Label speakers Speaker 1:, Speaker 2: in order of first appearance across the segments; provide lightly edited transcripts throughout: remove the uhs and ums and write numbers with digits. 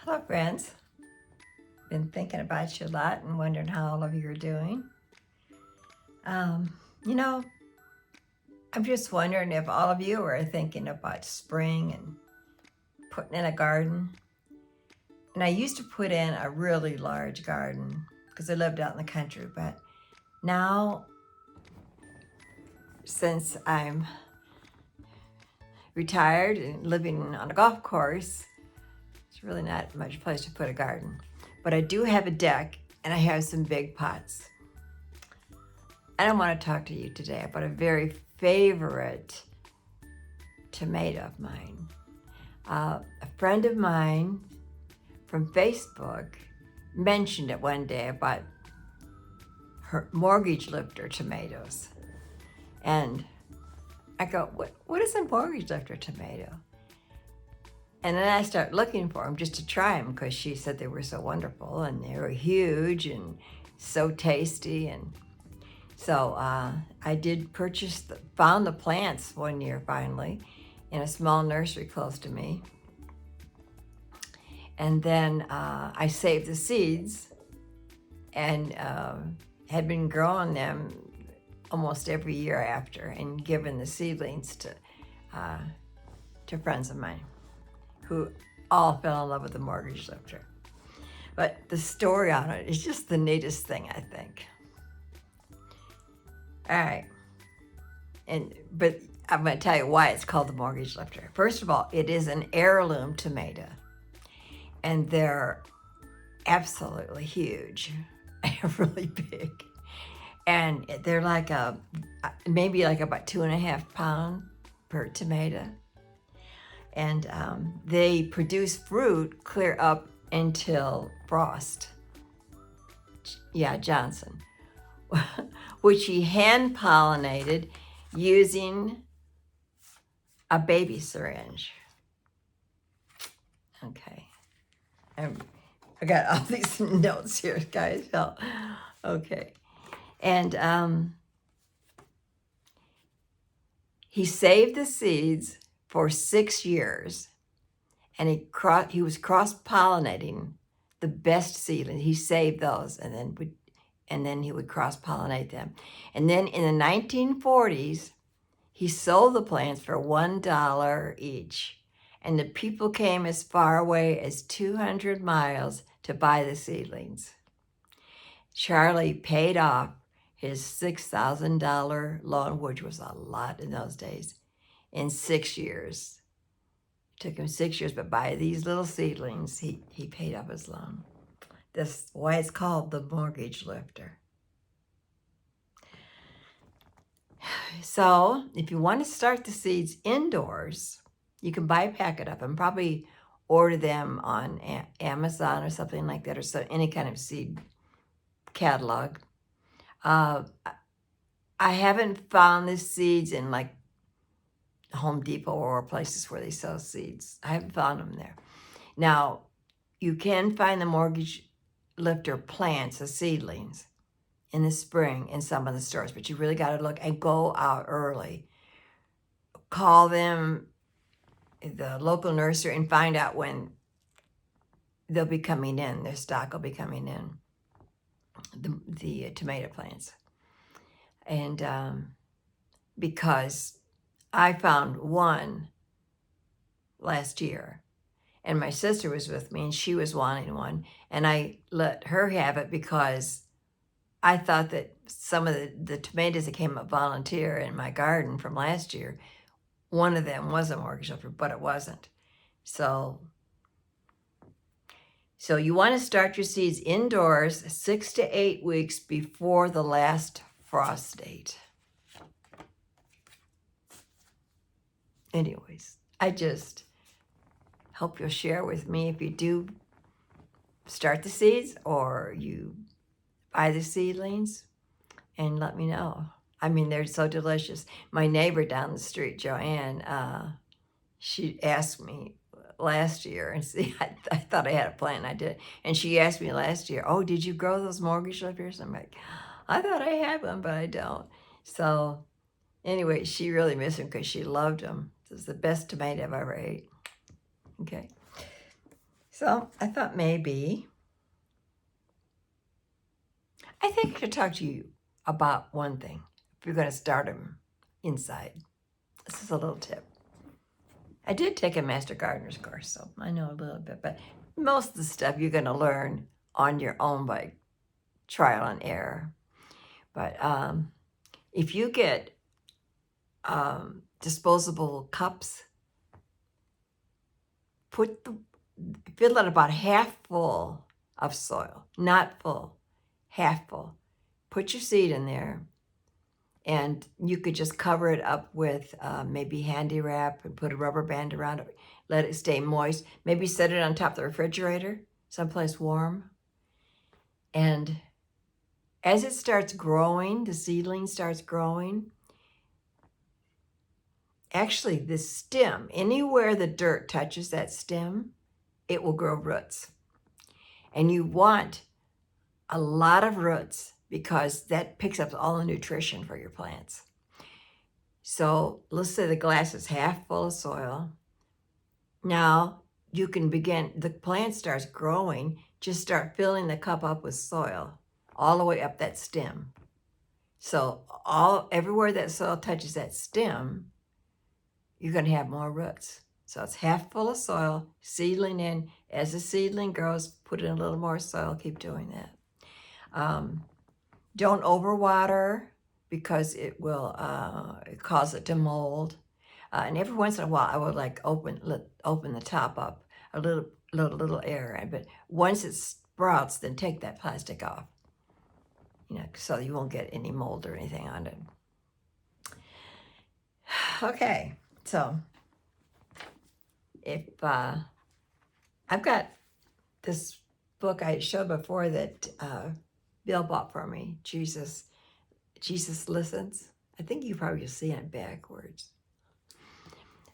Speaker 1: Hello, friends. Been thinking about you a lot and wondering how all of you are doing. Um, you know, I'm just wondering if all of you are thinking about spring and putting in a garden. And I used to put in a really large garden because I lived out in the country, but now, since I'm retired and living on a golf course, it's really not much place to put a garden. But I do have a deck and I have some big pots. I don't want to talk to you today about a very favorite tomato of mine. A friend of mine from Facebook mentioned it one day about her mortgage lifter tomatoes. And I go, what is a mortgage lifter tomato? And then I start looking for them just to try them because she said they were so wonderful and they were huge and so tasty. And so I did found the plants one year finally in a small nursery close to me. And then I saved the seeds and had been growing them almost every year after and given the seedlings to friends of mine who all fell in love with the mortgage lifter. But the story on it is just the neatest thing, I think. All right. But I'm going to tell you why it's called the mortgage lifter. First of all, it is an heirloom tomato, and they're absolutely huge, really big, and they're like maybe like about 2.5 pounds per tomato, and they produce fruit clear up until frost. Yeah, Johnson, which he hand pollinated using a baby syringe. Okay. I got all these notes here, guys. So, okay. And he saved the seeds for 6 years, and he was cross-pollinating the best seedlings. He saved those, and then he would cross-pollinate them. And then in the 1940s, he sold the plants for $1 each, and the people came as far away as 200 miles to buy the seedlings. Charlie paid off his $6,000 loan, which was a lot in those days, in 6 years. It took him 6 years, but by these little seedlings, he paid off his loan. That's why it's called the mortgage lifter. So if you want to start the seeds indoors, you can buy a packet of them, probably order them on Amazon or something like that, or any kind of seed catalog. I haven't found the seeds in like Home Depot or places where they sell seeds. I haven't found them there. Now, you can find the mortgage lifter plants, the seedlings, in the spring in some of the stores, but you really got to look and go out early. Call them, the local nursery, and find out when they'll be coming in. Their stock will be coming in, the tomato plants. And because I found one last year, and my sister was with me, and she was wanting one, and I let her have it because I thought that some of the tomatoes that came up volunteer in my garden from last year, one of them was a mortgage lifter, but it wasn't. So you want to start your seeds indoors 6 to 8 weeks before the last frost date. Anyways, I just hope you'll share with me if you do start the seeds or you buy the seedlings, and let me know. I mean, they're so delicious. My neighbor down the street, Joanne, she asked me last year, and see, I thought I had a plant, and I did. And she asked me last year, oh, did you grow those mortgage lifters? I'm like, I thought I had one, but I don't. So anyway, she really missed them because she loved them. This is the best tomato I've ever ate. Okay. So I thought maybe, I think I should talk to you about one thing. If you're going to start them inside, this is a little tip. I did take a Master Gardener's course, so I know a little bit, but most of the stuff you're going to learn on your own by trial and error. But if you get disposable cups, fill it about half full of soil, not full, half full. Put your seed in there, and you could just cover it up with maybe handy wrap and put a rubber band around it. Let it stay moist. Maybe set it on top of the refrigerator, someplace warm. And as it starts growing, the seedling starts growing, actually the stem, anywhere the dirt touches that stem, it will grow roots. And you want a lot of roots because that picks up all the nutrition for your plants. So let's say the glass is half full of soil. Now you can begin, the plant starts growing, just start filling the cup up with soil all the way up that stem. So everywhere that soil touches that stem, you're going to have more roots. So it's half full of soil, seedling in. As the seedling grows, put in a little more soil. Keep doing that. Don't overwater because it will cause it to mold. And every once in a while, I would like open the top up, a little air in. But once it sprouts, then take that plastic off, so you won't get any mold or anything on it. Okay, so if I've got this book I showed before that Bill bought for me, Jesus Listens. I think you probably see it backwards.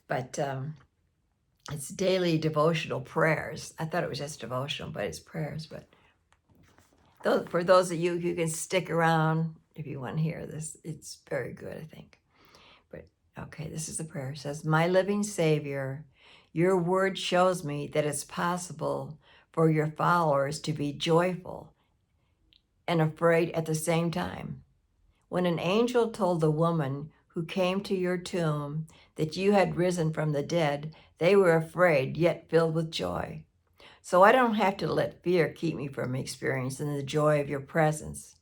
Speaker 1: But it's daily devotional prayers. I thought it was just devotional, but it's prayers. But for those of you who can stick around, if you want to hear this, it's very good, I think. But okay, this is the prayer. It says, "My living Savior, your word shows me that it's possible for your followers to be joyful and afraid at the same time. When an angel told the woman who came to your tomb that you had risen from the dead, they were afraid, yet filled with joy. So I don't have to let fear keep me from experiencing the joy of your presence.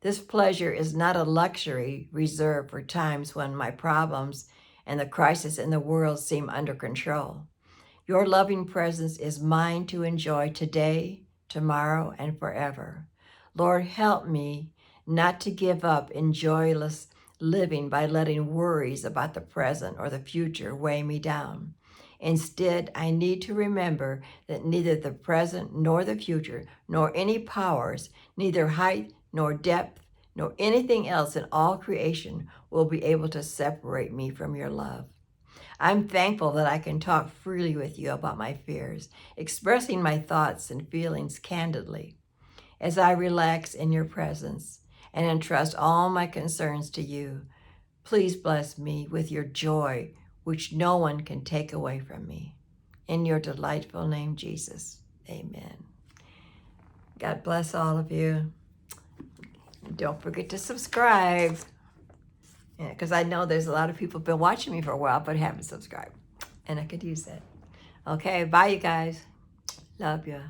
Speaker 1: This pleasure is not a luxury reserved for times when my problems and the crisis in the world seem under control. Your loving presence is mine to enjoy today, tomorrow, and forever. Lord, help me not to give up in joyless living by letting worries about the present or the future weigh me down. Instead, I need to remember that neither the present nor the future, nor any powers, neither height nor depth, nor anything else in all creation will be able to separate me from your love. I'm thankful that I can talk freely with you about my fears, expressing my thoughts and feelings candidly. As I relax in your presence and entrust all my concerns to you, please bless me with your joy, which no one can take away from me. In your delightful name, Jesus. Amen." God bless all of you. Don't forget to subscribe, because I know there's a lot of people who've been watching me for a while but haven't subscribed, and I could use that. Okay, bye, you guys. Love you.